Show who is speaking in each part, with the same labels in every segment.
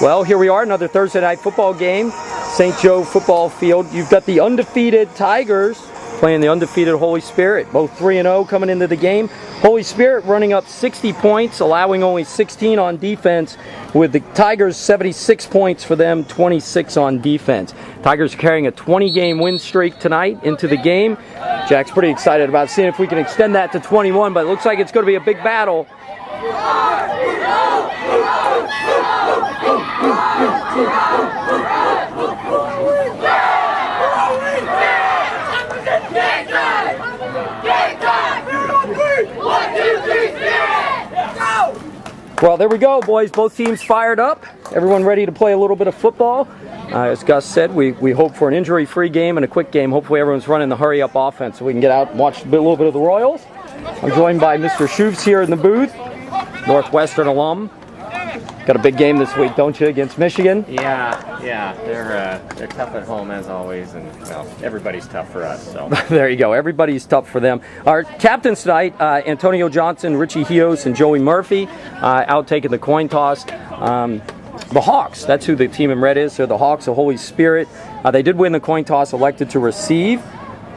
Speaker 1: Well, here we are, another Thursday night football game. St. Joe football field. You've got the undefeated Tigers playing the undefeated Holy Spirit. Both 3-0 coming into the game. Holy Spirit running up 60 points, allowing only 16 on defense, with the Tigers 76 points for them, 26 on defense. Tigers are carrying a 20-game win streak tonight into the game. Jack's pretty excited about seeing if we can extend that to 21, but it looks like it's going to be a big battle. Well, there we go, boys. Both teams fired up. Everyone ready to play a little bit of football. As Gus said, we hope for an injury-free game and a quick game. Hopefully everyone's running the hurry-up offense so we can get out and watch a little bit of the Royals. I'm joined by Mr. Shoofs here in the booth, Northwestern alum. Got a big game this week, don't you, against Michigan?
Speaker 2: Yeah, they're tough at home as always, and well, everybody's tough for us. So
Speaker 1: there you go. Everybody's tough for them. Our captains tonight: Antonio Johnson, Richie Hios, and Joey Murphy, out taking the coin toss. The Hawks. That's who the team in red is. They're the Hawks of Holy Spirit. They did win the coin toss, elected to receive.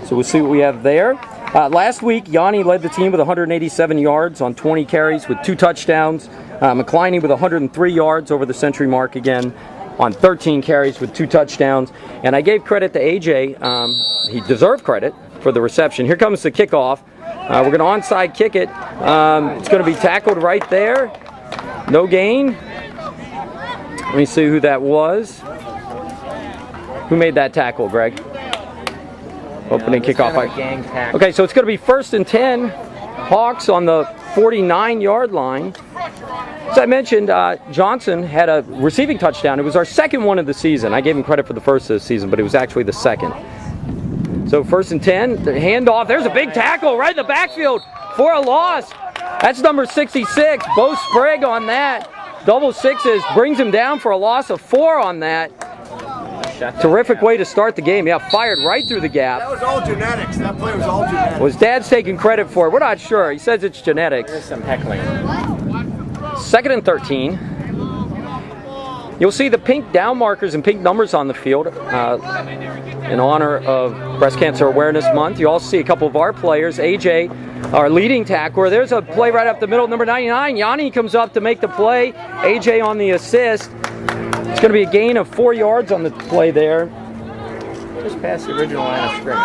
Speaker 1: So we'll see what we have there. Last week, Yanni led the team with 187 yards on 20 carries with 2 touchdowns. McCliney with 103 yards over the century mark again on 13 carries with 2 touchdowns. And I gave credit to AJ. He deserved credit for the reception. Here comes the kickoff. We're going to onside kick it. It's going to be tackled right there. No gain. Let me see who that was. Who made that tackle, Greg? Opening kickoff.
Speaker 2: Gang tackle.
Speaker 1: Okay, so it's going to be 1st and 10. Hawks on the 49-yard line. As I mentioned, Johnson had a receiving touchdown. It was our second one of the season. I gave him credit for the first of the season, but it was actually the second. So 1st and 10, the handoff. There's a big tackle right in the backfield for a loss. That's number 66, Bo Sprague on that. Double sixes, brings him down for a loss of 4 on that. Terrific way to start the game. Yeah, fired right through the gap.
Speaker 3: That was all genetics. That play was all genetics.
Speaker 1: Well, his dad's taking credit for it. We're not sure. He says it's genetics.
Speaker 2: There's some heckling.
Speaker 1: 2nd and 13. You'll see the pink down markers and pink numbers on the field in honor of Breast Cancer Awareness Month. You also see a couple of our players. AJ, our leading tackler. There's a play right up the middle, number 99. Yanni comes up to make the play. AJ on the assist. It's going to be a gain of 4 yards on the play there.
Speaker 2: Just past the original line of scrimmage.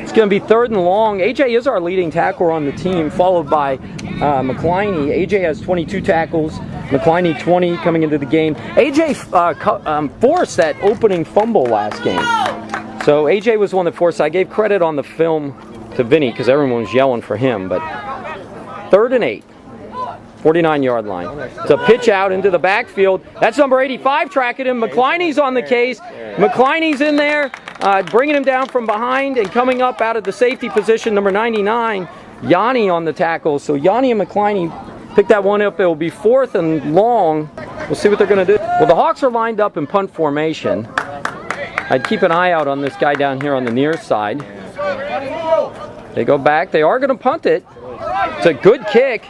Speaker 1: It's going to be 3rd and long. AJ is our leading tackler on the team, followed by McCliney. AJ has 22 tackles. McCliney 20 coming into the game. AJ forced that opening fumble last game. So AJ was the one that forced it. I gave credit on the film to Vinny because everyone was yelling for him. But 3rd and 8. 49-yard line. It's a pitch out into the backfield. That's number 85 tracking him. McCliney's on the case. McCliney's in there, bringing him down from behind and coming up out of the safety position, number 99. Yanni on the tackle. So Yanni and McCliney pick that one up. It will be 4th and long. We'll see what they're going to do. Well, the Hawks are lined up in punt formation. I'd keep an eye out on this guy down here on the near side. They go back. They are going to punt it. It's a good kick.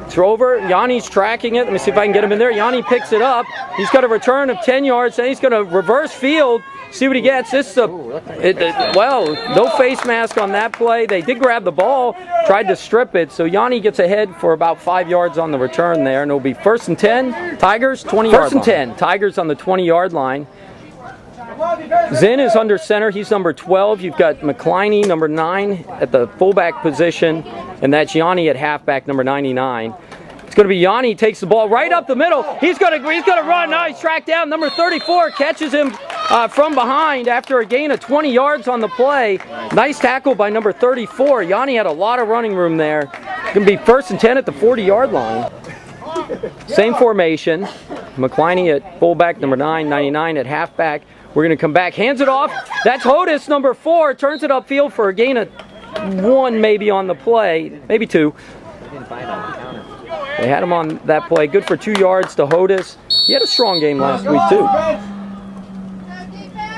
Speaker 1: Throw over. Yanni's tracking it. Let me see if I can get him in there. Yanni picks it up. He's got a return of 10 yards. Then he's going to reverse field. See what he gets. This is well, no face mask on that play. They did grab the ball, tried to strip it. So Yanni gets ahead for about 5 yards on the return there. And it'll be 1st and 10. Tigers, 20-yard line. 1st and 10. Tigers on the 20-yard line. Zinn is under center. He's number 12. You've got McCliney, number 9, at the fullback position. And that's Yanni at halfback, number 99. It's going to be Yanni. Takes the ball right up the middle. He's going to run. Now he's tracked down. Number 34 catches him from behind after a gain of 20 yards on the play. Nice tackle by number 34. Yanni had a lot of running room there. It's going to be 1st and 10 at the 40-yard line. Same formation. McCliney at fullback, number 9, 99 at halfback. We're going to come back. Hands it off. That's Hodis, number 4. Turns it upfield for a gain of 1 maybe on the play. Maybe 2. They had him on that play. Good for 2 yards to Hodis. He had a strong game last week, too.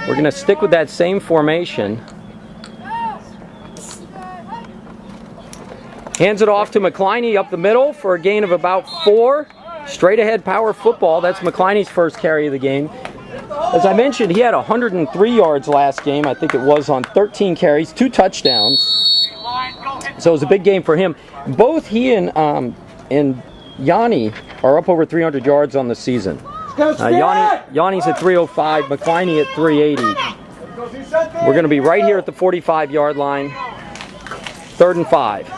Speaker 1: We're going to stick with that same formation. Hands it off to McCliney up the middle for a gain of about 4. Straight ahead power football. That's McCliney's first carry of the game. As I mentioned, he had 103 yards last game. I think it was on 13 carries, 2 touchdowns. So it was a big game for him. Both he and Yanni are up over 300 yards on the season. Yanni's at 305, McCliney at 380. We're going to be right here at the 45-yard line. 3rd and 5.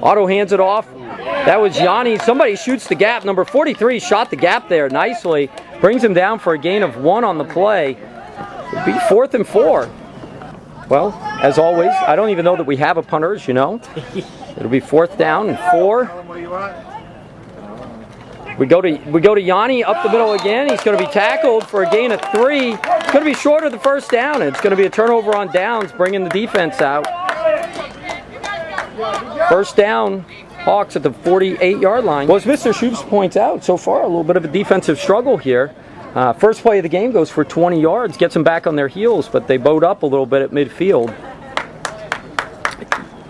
Speaker 1: Otto hands it off. That was Yanni. Somebody shoots the gap. Number 43 shot the gap there nicely. Brings him down for a gain of 1 on the play. It'll be 4th and 4. Well, as always, I don't even know that we have a punter, as you know. It'll be 4th down and 4. We go to Yanni up the middle again. He's going to be tackled for a gain of 3. It's going to be short of the first down. It's going to be a turnover on downs, bringing the defense out. First down, Hawks at the 48-yard line. Well, as Mr. Shoops points out, so far a little bit of a defensive struggle here. First play of the game goes for 20 yards, gets them back on their heels, but they bowed up a little bit at midfield.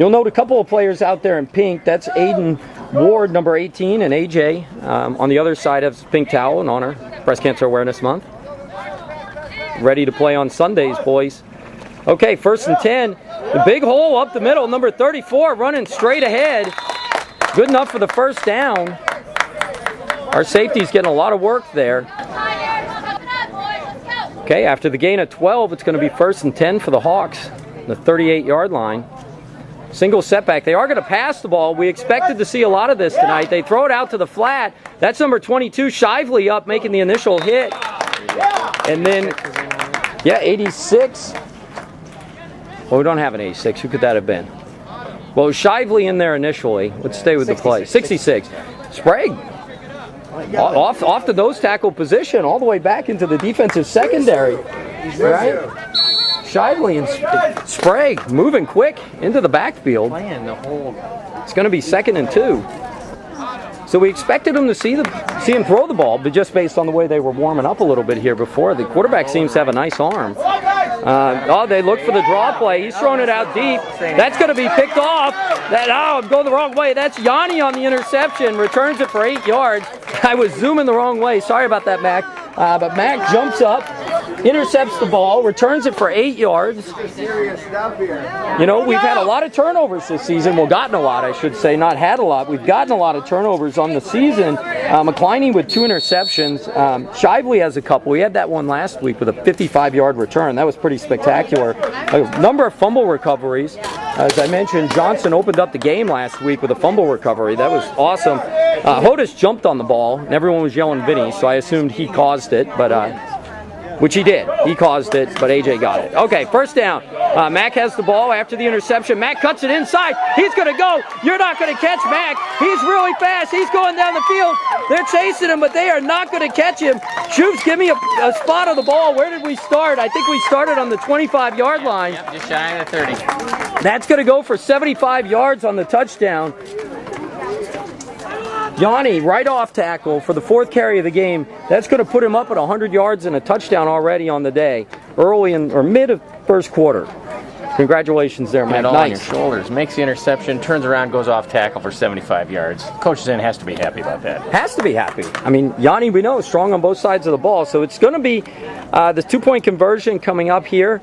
Speaker 1: You'll note a couple of players out there in pink. That's Aiden Ward, number 18, and AJ. On the other side has pink towel in honor Breast Cancer Awareness Month. Ready to play on Sundays, boys. Okay, 1st and 10. The big hole up the middle, number 34 running straight ahead. Good enough for the first down. Our safety's getting a lot of work there. Okay, after the gain of 12, it's going to be 1st and 10 for the Hawks. The 38-yard line. Single setback. They are going to pass the ball. We expected to see a lot of this tonight. They throw it out to the flat. That's number 22, Shively, up making the initial hit. And then, 86. Well, we don't have an 86. Who could that have been? Well, it was Shively in there initially. Let's stay with the play. 66. Sprague. Off the nose tackle position, all the way back into the defensive secondary. Right? Shively and Sprague moving quick into the backfield. It's going to be 2nd and 2. So we expected him to see him throw the ball, but just based on the way they were warming up a little bit here before, the quarterback seems to have a nice arm. They look for the draw play. He's throwing it out deep. That's going to be picked off. I'm going the wrong way. That's Yanni on the interception. Returns it for 8 yards. I was zooming the wrong way. Sorry about that, Mac. But Mac jumps up, intercepts the ball, returns it for 8 yards. You know, we've had a lot of turnovers this season. Well, gotten a lot, I should say. Not had a lot. We've gotten a lot of turnovers on the season. McCliney with 2 interceptions. Shively has a couple. We had that one last week with a 55-yard return. That was pretty spectacular. A number of fumble recoveries. As I mentioned, Johnson opened up the game last week with a fumble recovery. That was awesome. Hodis jumped on the ball, and everyone was yelling Vinny, so I assumed he caused it, but which he did. He caused it, but AJ got it. Okay, 1st down. Mac has the ball after the interception. Mac cuts it inside. He's going to go. You're not going to catch Mac. He's really fast. He's going down the field. They're chasing him, but they are not going to catch him. Shoops, give me a spot of the ball. Where did we start? I think we started on the 25-yard line.
Speaker 2: Yep, just shy of the 30.
Speaker 1: That's going to go for 75 yards on the touchdown. Yanni, right off tackle for the 4th carry of the game. That's going to put him up at 100 yards and a touchdown already on the day, early or mid of 1st quarter. Congratulations there, Matt.
Speaker 2: All
Speaker 1: nice.
Speaker 2: on your shoulders. Makes the interception, turns around, goes off tackle for 75 yards. Coach Zen has to be happy about that.
Speaker 1: Has to be happy. I mean, Yanni, we know, is strong on both sides of the ball, so it's going to be the 2-point conversion coming up here.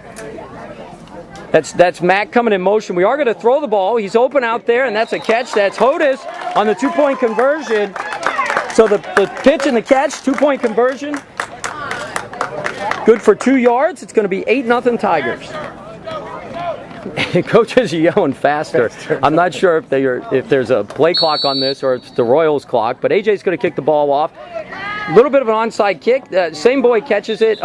Speaker 1: That's Mac coming in motion. We are going to throw the ball. He's open out there, and that's a catch. That's Hodis on the 2-point conversion. So the pitch and the catch, 2-point conversion. Good for 2 yards. It's going to be 8-0 Tigers. Coaches are yelling faster. I'm not sure if there's a play clock on this or it's the Royals clock, but AJ's going to kick the ball off. A little bit of an onside kick. Same boy catches it.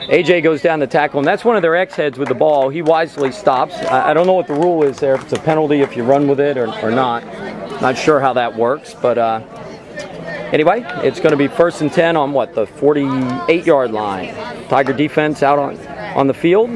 Speaker 1: AJ goes down the tackle, and that's one of their X-heads with the ball. He wisely stops. I don't know what the rule is there, if it's a penalty if you run with it or not. Not sure how that works, but anyway, it's going to be 1st and 10 on the 48-yard line. Tiger defense out on the field.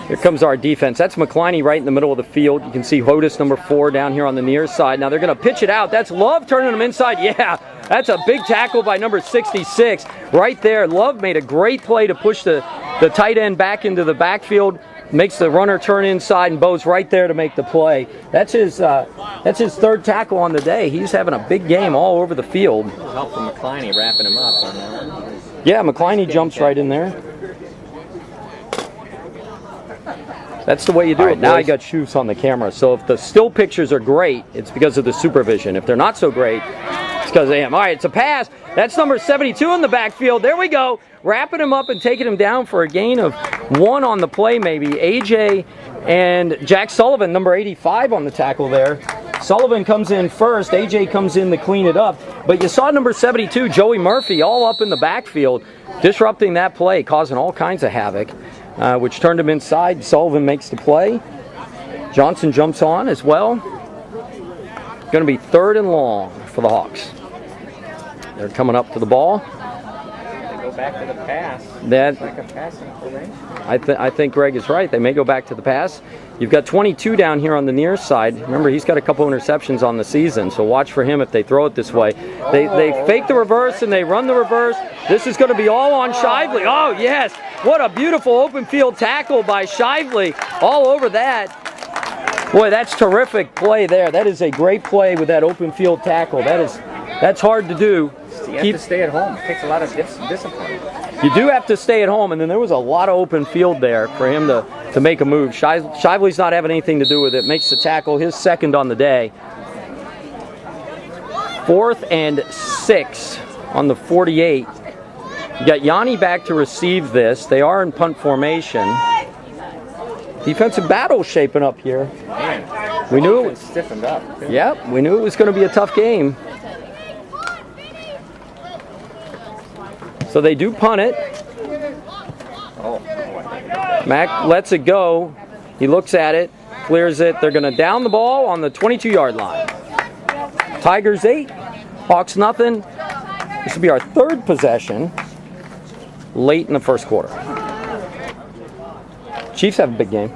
Speaker 1: Here comes our defense. That's McCliney right in the middle of the field. You can see Hodis, number 4, down here on the near side. Now they're going to pitch it out. That's Love turning him inside. Yeah, that's a big tackle by number 66 right there. Love made a great play to push the the tight end back into the backfield, makes the runner turn inside, and Bo's right there to make the play. That's his third tackle on the day. He's having a big game all over the field.
Speaker 2: Help from McCliney wrapping him up on that one.
Speaker 1: Yeah, McCliney jumps right in there. That's the way you do it. Now I got shoots on the camera. So if the still pictures are great, it's because of the supervision. If they're not so great, it's because of him. All right, it's a pass. That's number 72 in the backfield. There we go. Wrapping him up and taking him down for a gain of 1 on the play maybe. AJ and Jack Sullivan, number 85 on the tackle there. Sullivan comes in first. AJ comes in to clean it up. But you saw number 72, Joey Murphy, all up in the backfield, disrupting that play, causing all kinds of havoc. Which turned him inside. Sullivan makes the play. Johnson jumps on as well. Going to be 3rd and long for the Hawks. They're coming up to the ball.
Speaker 2: They go back to the pass.
Speaker 1: That,
Speaker 2: It's like a passing formation.
Speaker 1: I think Greg is right. They may go back to the pass. You've got 22 down here on the near side. Remember, he's got a couple interceptions on the season, so watch for him if they throw it this way. They fake the reverse and they run the reverse. This is going to be all on Shively. Oh, yes. What a beautiful open field tackle by Shively. All over that. Boy, that's terrific play there. That is a great play with that open field tackle. That's hard to do.
Speaker 2: You have to stay at home. It takes a lot of discipline.
Speaker 1: You do have to stay at home, and then there was a lot of open field there for him to make a move. Shively's not having anything to do with it. Makes the tackle, his 2nd on the day. 4th and 6 on the 48. You got Yanni back to receive this. They are in punt formation. Defensive battle shaping up here.
Speaker 2: Man,
Speaker 1: We knew it
Speaker 2: it's stiffened up.
Speaker 1: Yep, we knew it was going to be a tough game. So they do punt it.
Speaker 2: Oh, boy.
Speaker 1: Mack lets it go. He looks at it, clears it. They're going to down the ball on the 22-yard line. Tigers 8, Hawks nothing. This will be our 3rd possession late in the 1st quarter. Chiefs have a big game.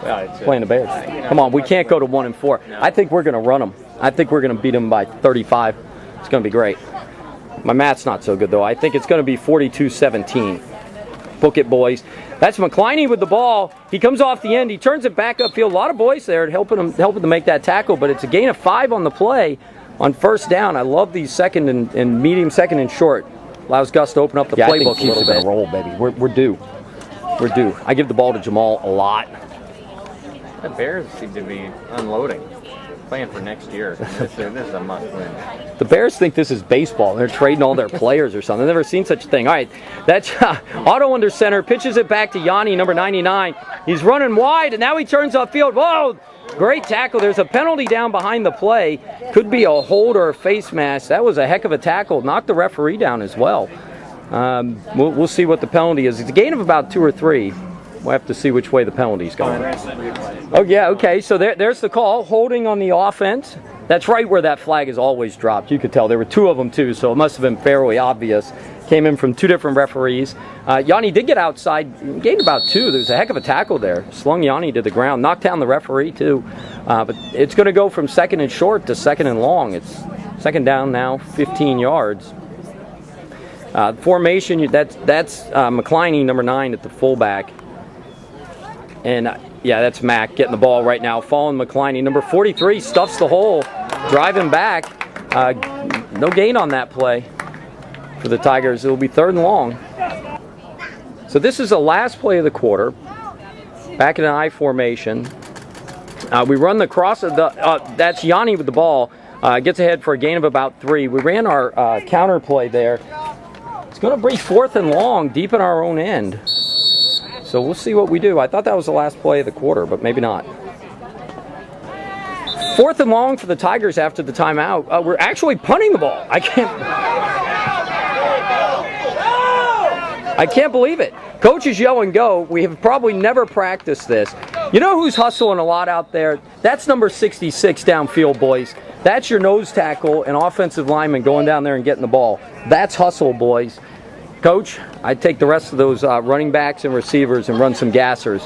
Speaker 2: Well, it's
Speaker 1: Playing the Bears. Come on, we can't go to 1-4. I think we're going to run them. I think we're going to beat them by 35. It's going to be great. My math's not so good, though. I think it's going to be 42-17. Book it, boys. That's McCliney with the ball. He comes off the end. He turns it back upfield. A lot of boys there helping to make that tackle, but it's a gain of 5 on the play on 1st down. I love these 2nd and medium, 2nd and short. Allows Gus to open up the playbook a little bit. Roll, baby. We're due. We're due. I give the ball to Jamal a lot.
Speaker 2: The Bears seem to be unloading, playing for next year. This is a must-win.
Speaker 1: The Bears think this is baseball. They're trading all their players or something. They've never seen such a thing. All right, that's Otto under center, pitches it back to Yanni, number 99. He's running wide, and now he turns upfield. Whoa, great tackle. There's a penalty down behind the play. Could be a hold or a face mask. That was a heck of a tackle. Knocked the referee down as well. We'll see what the penalty is. It's a gain of about 2 or 3. We'll have to see which way the penalty's going. Oh, yeah, okay, so there's the call. Holding on the offense. That's right where that flag is always dropped. You could tell there were 2 of them, too, so it must have been fairly obvious. Came in from 2 different referees. Yanni did get outside, gained about 2. There's a heck of a tackle there. Slung Yanni to the ground, knocked down the referee, too. But it's going to go from 2nd and short to 2nd and long. It's 2nd down now, 15 yards. Formation, that's McCliney, number 9, at the fullback. And, yeah, that's Mack getting the ball right now. Following McCliney. Number 43 stuffs the hole, driving back. No gain on that play for the Tigers. It will be 3rd and long. So this is the last play of the quarter. Back in an I formation. We run the cross. That's Yanni with the ball. Gets ahead for a gain of about 3. We ran our counter play there. It's going to be 4th and long, deep in our own end. So we'll see what we do. I thought that was the last play of the quarter, but maybe not. 4th and long for the Tigers after the timeout. We're actually punting the ball. I can't believe it. Coach is yelling go. We have probably never practiced this. You know who's hustling a lot out there? That's number 66 downfield, boys. That's your nose tackle and offensive lineman going down there and getting the ball. That's hustle, boys. Coach, I'd take the rest of those running backs and receivers and run some gassers.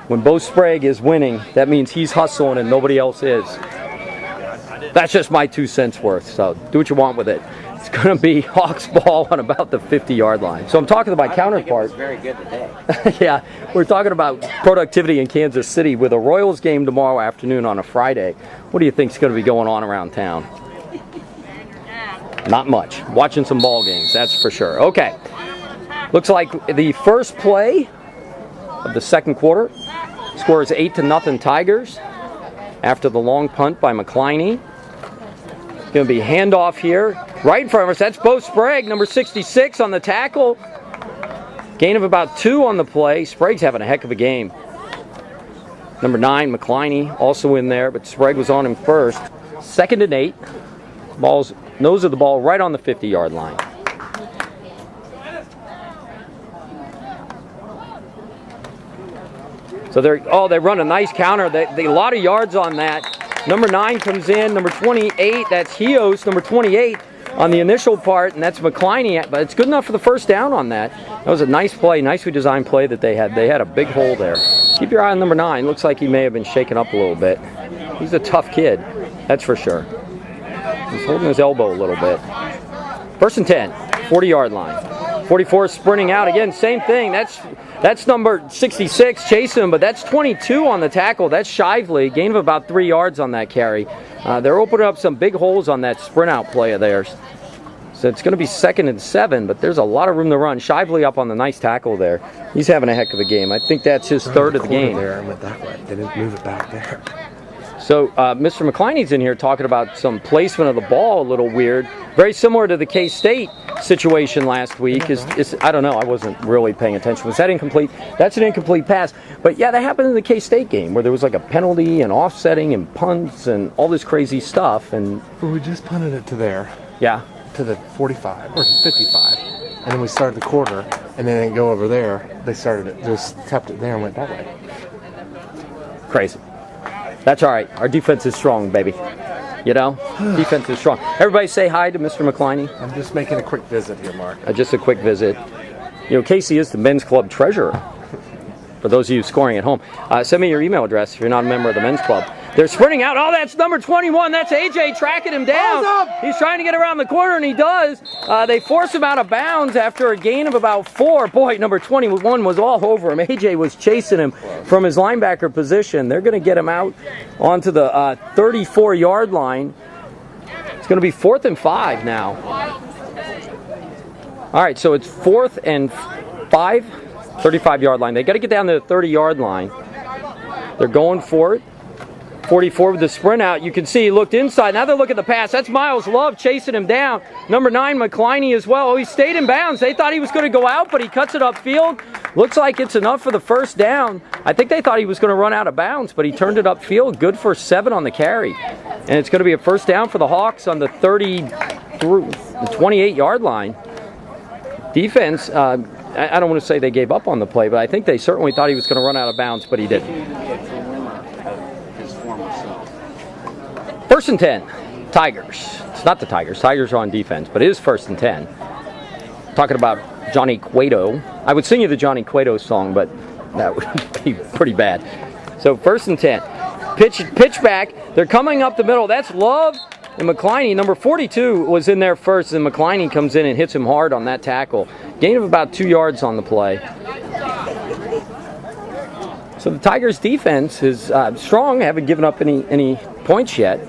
Speaker 1: When Bo Sprague is winning, that means he's hustling and nobody else is. That's just my 2 cents worth, so do what you want with it. It's going to be Hawks ball on about the 50-yard line. So I'm talking to my counterpart.
Speaker 2: Very good today.
Speaker 1: Yeah, we're talking about productivity in Kansas City with a Royals game tomorrow afternoon on a Friday. What do you think is going to be going on around town? Not much. Watching some ball games, that's for sure. Okay. Looks like the first play of the second quarter. Score is 8-0 Tigers after the long punt by McCliney. It's going to be handoff here. Right in front of us, that's Bo Sprague, number 66 on the tackle. Gain of about 2 on the play. Sprague's having a heck of a game. Number 9, McCliney, also in there, but Sprague was on him first. 2nd and 8. Nose of the ball right on the 50-yard line. So they run a nice counter. They a lot of yards on that. Number 9 comes in. Number 28, that's Hios. Number 28 on the initial part, and that's McCliney. But it's good enough for the first down on that. That was a nice play, nicely designed play that they had. They had a big hole there. Keep your eye on number 9. Looks like he may have been shaken up a little bit. He's a tough kid, that's for sure. He's holding his elbow a little bit. 1st and 10, 40-yard line. 44 sprinting out again. Same thing. That's number 66 chasing him, but that's 22 on the tackle. That's Shively. Gain of about 3 yards on that carry. They're opening up some big holes on that sprint out play of theirs. So it's going to be 2nd and 7, but there's a lot of room to run. Shively up on the nice tackle there. He's having a heck of a game. I think that's his 3rd of the game.
Speaker 4: There and went that way. They didn't move it back there.
Speaker 1: So Mr. McCliney's in here talking about some placement of the ball a little weird. Very similar to the K-State situation last week. I don't know. I wasn't really paying attention. Was that incomplete? That's an incomplete pass. But, yeah, that happened in the K-State game where there was like a penalty and offsetting and punts and all this crazy stuff. And
Speaker 4: We just punted it to there,
Speaker 1: yeah.
Speaker 4: to the 45 or 55. And then we started the quarter, and then they didn't go over there. They started it, just kept it there and went that way.
Speaker 1: Crazy. That's all right. Our defense is strong, baby. You know? Defense is strong. Everybody say hi to Mr. McCliney.
Speaker 4: I'm just making a quick visit here, Mark.
Speaker 1: Just a quick visit. You know, Casey is the men's club treasurer. For those of you scoring at home, send me your email address if you're not a member of the men's club. They're sprinting out. Oh, that's number 21. That's AJ tracking him down. He's trying to get around the corner, and he does. They force him out of bounds after a gain of about 4. Boy, number 21 was all over him. AJ was chasing him from his linebacker position. They're going to get him out onto the 34-yard line. It's going to be 4th and 5 now. All right, so it's 4th and 5, 35-yard line. They got to get down to the 30-yard line. They're going for it. 44 with the sprint out. You can see he looked inside. Now they're looking at the pass. That's Miles Love chasing him down. Number 9, McCliney as well. Oh, he stayed in bounds. They thought he was going to go out, but he cuts it upfield. Looks like it's enough for the first down. I think they thought he was going to run out of bounds, but he turned it upfield. Good for 7 on the carry. And it's going to be a first down for the Hawks on the 28-yard line. Defense, I don't want to say they gave up on the play, but I think they certainly thought he was going to run out of bounds, but he didn't. 1st and 10, Tigers. It's not the Tigers. Tigers are on defense, but it is 1st and 10. Talking about Johnny Cueto. I would sing you the Johnny Cueto song, but that would be pretty bad. So 1st and 10. Pitch back. They're coming up the middle. That's Love and McCliney. Number 42 was in there first, and McCliney comes in and hits him hard on that tackle. Gain of about 2 yards on the play. So the Tigers' defense is strong. Haven't given up any points yet.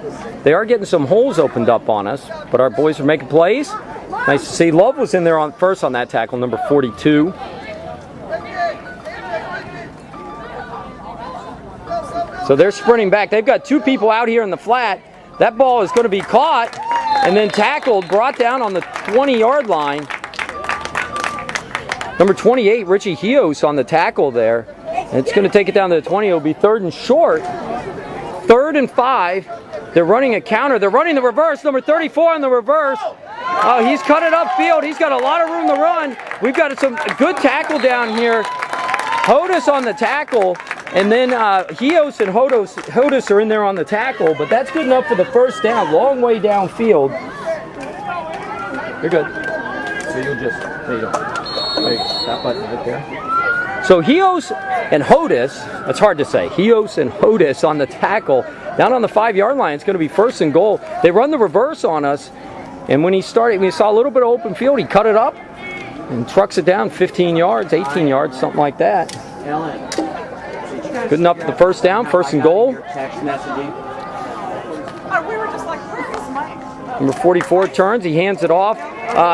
Speaker 1: They are getting some holes opened up on us, but our boys are making plays. Nice to see. Love was in there first on that tackle, number 42. So they're sprinting back. They've got 2 people out here in the flat. That ball is going to be caught and then tackled, brought down on the 20-yard line. Number 28, Richie Hios on the tackle there. And it's going to take it down to the 20. It'll be 3rd and short. 3rd and 5. They're running a counter. They're running the reverse. Number 34 on the reverse. Oh, he's cut it upfield. He's got a lot of room to run. We've got some good tackle down here. Hodis on the tackle. And then Hios and Hodis are in there on the tackle. But that's good enough for the first down. Long way downfield. You're good. So you'll just, there you go. There you go. That button right there. So Hios and Hodis, that's hard to say, Hios and Hodis on the tackle. Down on the 5-yard line, it's going to be 1st and goal. They run the reverse on us. And when he saw a little bit of open field, he cut it up and trucks it down 15 yards, 18 yards, something like that. Good enough for the first down, first and goal. Number 44 turns, he hands it off.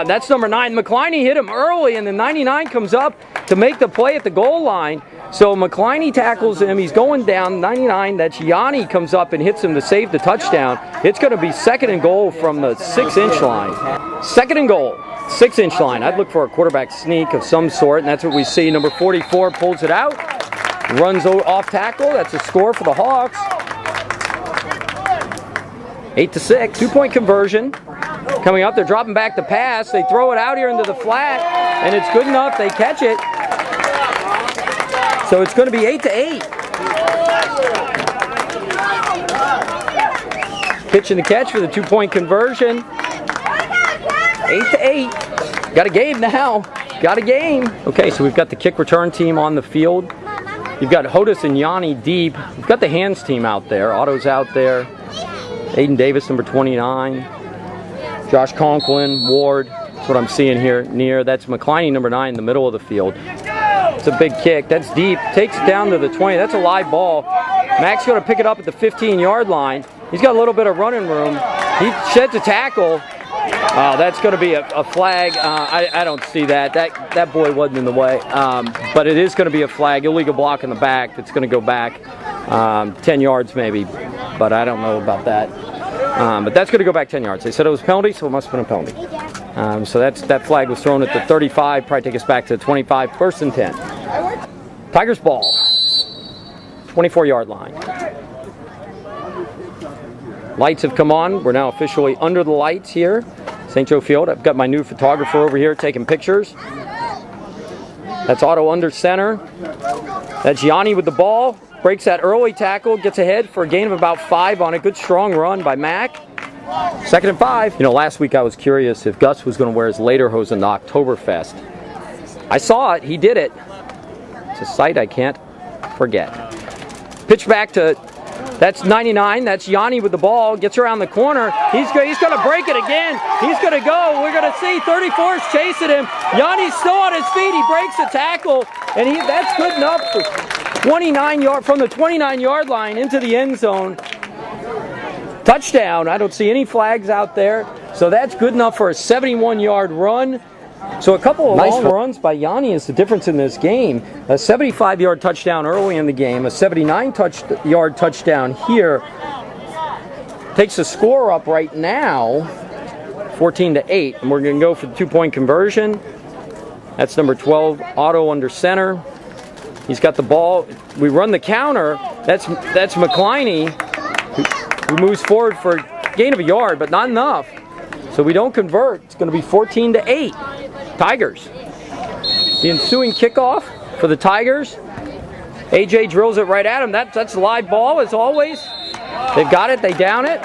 Speaker 1: That's number 9. McCliney hit him early, and the 99 comes up to make the play at the goal line. So McCliney tackles him, he's going down, 99, that's Yanni comes up and hits him to save the touchdown. It's going to be second and goal from the 6-inch line. Second and goal, 6-inch line. I'd look for a quarterback sneak of some sort, and that's what we see. Number 44 pulls it out, runs off tackle, that's a score for the Hawks. 8-6, 2-point conversion. Coming up, they're dropping back the pass. They throw it out here into the flat, and it's good enough. They catch it. So it's going to be 8-8. Pitch and the catch for the 2-point conversion. 8-8. Got a game now. Got a game. Okay, so we've got the kick return team on the field. You've got Hodis and Yanni deep. We've got the hands team out there. Otto's out there. Aiden Davis, number 29. Josh Conklin, Ward. That's what I'm seeing here near. That's McCliney, number 9, in the middle of the field. It's a big kick. That's deep. Takes it down to the 20. That's a live ball. Mac's going to pick it up at the 15-yard line. He's got a little bit of running room. He sheds a tackle. That's going to be a flag. I don't see that. That boy wasn't in the way. But it is going to be a flag. Illegal block in the back. That's going to go back 10 yards maybe. But I don't know about that. But that's going to go back 10 yards. They said it was a penalty, so it must have been a penalty. So that flag was thrown at the 35. Probably take us back to the 25. First and 10. Tigers ball. 24-yard line. Lights have come on. We're now officially under the lights here. St. Joe Field. I've got my new photographer over here taking pictures. That's Otto under center. That's Yanni with the ball. Breaks that early tackle. Gets ahead for a gain of about 5 on a good strong run by Mac. Second and 5. You know, last week I was curious if Gus was going to wear his lederhosen to Oktoberfest. I saw it. He did it. It's a sight I can't forget. Pitch back to... That's 99. That's Yanni with the ball. Gets around the corner. He's going to break it again. He's going to go. We're going to see 34's chasing him. Yanni's still on his feet. He breaks the tackle, and that's good enough for 29 from the 29-yard line into the end zone. Touchdown. I don't see any flags out there, so that's good enough for a 71-yard run. So a couple of long runs by Yanni is the difference in this game. A 75-yard touchdown early in the game, a 79-yard touchdown here. Takes the score up right now, 14-8, and we're going to go for the 2-point conversion. That's number 12, Otto under center. He's got the ball. We run the counter. That's McCliney, who moves forward for a gain of a yard, but not enough. So we don't convert. It's going to be 14-8. Tigers. The ensuing kickoff for the Tigers. AJ drills it right at him. That's a live ball as always. They've got it. They down it.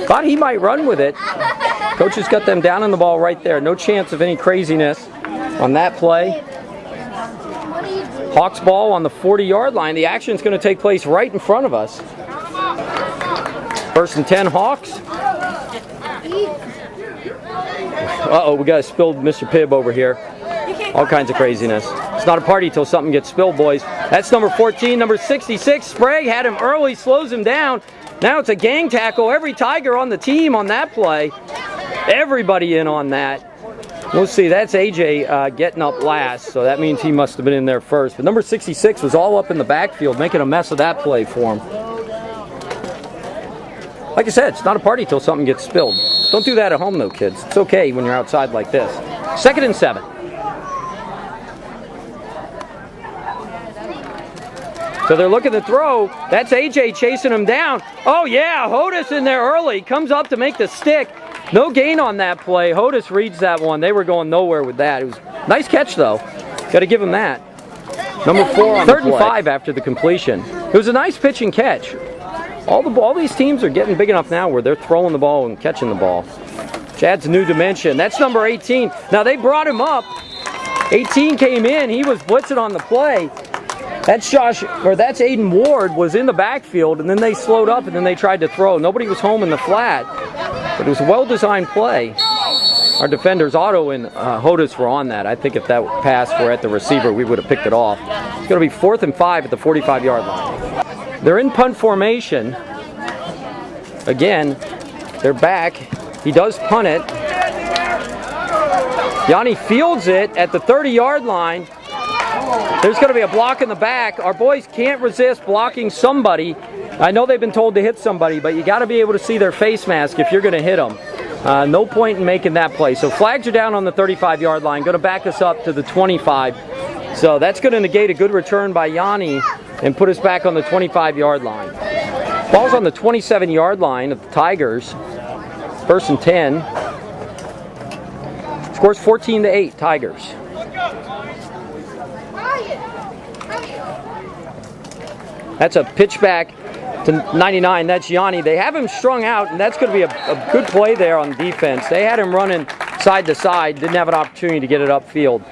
Speaker 1: Thought he might run with it. Coach has got them down on the ball right there. No chance of any craziness on that play. Hawks ball on the 40-yard line. The action is going to take place right in front of us. First and 10 Hawks. Uh-oh, we got a spilled Mr. Pibb over here. All kinds of craziness. It's not a party till something gets spilled, boys. That's number 14, number 66. Sprague had him early, slows him down. Now it's a gang tackle. Every Tiger on the team on that play. Everybody in on that. We'll see. That's AJ getting up last, so that means he must have been in there first. But number 66 was all up in the backfield, making a mess of that play for him. Like I said, it's not a party till something gets spilled. Don't do that at home, though, kids. It's okay when you're outside like this. Second and 7. So they're looking to throw. That's AJ chasing him down. Oh, yeah, Hodis in there early. Comes up to make the stick. No gain on that play. Hodis reads that one. They were going nowhere with that. It was a nice catch, though. Got to give him that. Number 4 on the play. 3rd and 5 after the completion. It was a nice pitch and catch. All these teams are getting big enough now where they're throwing the ball and catching the ball. Which adds a new dimension. That's number 18. Now they brought him up. 18 came in. He was blitzing on the play. That's Aiden Ward was in the backfield, and then they slowed up and then they tried to throw. Nobody was home in the flat. But it was a well-designed play. Our defenders, Otto and Hodis, were on that. I think if that pass were at the receiver, we would have picked it off. It's going to be 4th and 5 at the 45-yard line. They're in punt formation. Again, they're back. He does punt it. Yanni fields it at the 30-yard line. There's going to be a block in the back. Our boys can't resist blocking somebody. I know they've been told to hit somebody, but you got to be able to see their face mask if you're going to hit them. No point in making that play. So flags are down on the 35-yard line. Going to back us up to the 25. So that's going to negate a good return by Yanni and put us back on the 25-yard line. Ball's on the 27-yard line of the Tigers. 1st and 10. Scores 14-8, Tigers. That's a pitch back to 99. That's Yanni. They have him strung out, and that's going to be a good play there on defense. They had him running side to side. Didn't have an opportunity to get it upfield.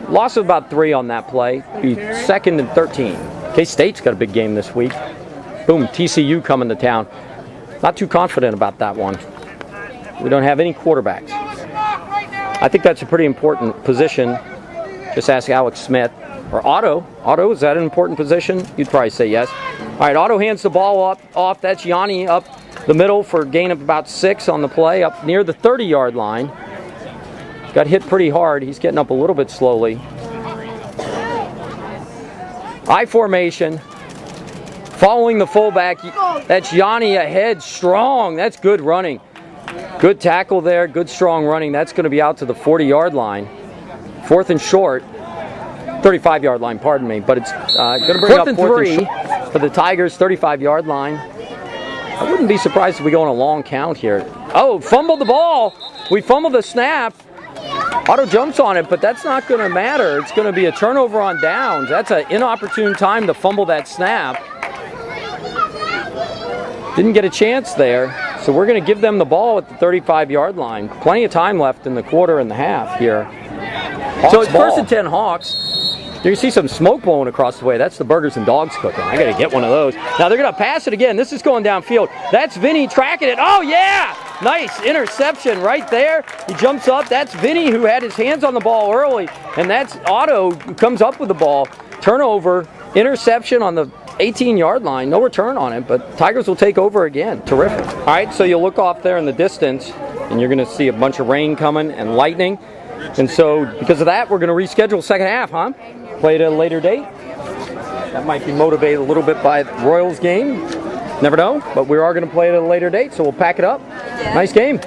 Speaker 1: Loss of about 3 on that play. Be 2nd and 13. K-State's got a big game this week. Boom, TCU coming to town. Not too confident about that one. We don't have any quarterbacks. I think that's a pretty important position. Just ask Alex Smith. Or Otto. Otto, is that an important position? You'd probably say yes. All right, Otto hands the ball off. That's Yanni up the middle for a gain of about 6 on the play, up near the 30-yard line. Got hit pretty hard. He's getting up a little bit slowly. I formation. Following the fullback. That's Yanni ahead, strong. That's good running. Good tackle there, good strong running. That's going to be out to the 40-yard line. 4th and short. 35-yard line, pardon me. But it's going to bring up 4th and 3 for the Tigers, 35-yard line. I wouldn't be surprised if we go on a long count here. Oh, fumbled the ball. We fumbled the snap. Otto jumps on it, but that's not going to matter. It's going to be a turnover on downs. That's an inopportune time to fumble that snap. Didn't get a chance there. So we're going to give them the ball at the 35-yard line. Plenty of time left in the quarter and the half here. Hawks so it's ball. 1st and 10 Hawks. You can see some smoke blowing across the way. That's the burgers and dogs cooking. I got to get one of those. Now they're going to pass it again. This is going downfield. That's Vinny tracking it. Oh, yeah! Nice interception right there. He jumps up. That's Vinny who had his hands on the ball early. And that's Otto who comes up with the ball. Turnover, interception on the 18-yard line. No return on it, but Tigers will take over again. Terrific. All right, so you look off there in the distance, and you're going to see a bunch of rain coming and lightning. And so because of that, we're going to reschedule second half, huh? Play at a later date. That might be motivated a little bit by the Royals game. Never know, but we are going to play at a later date, so we'll pack it up. Nice game.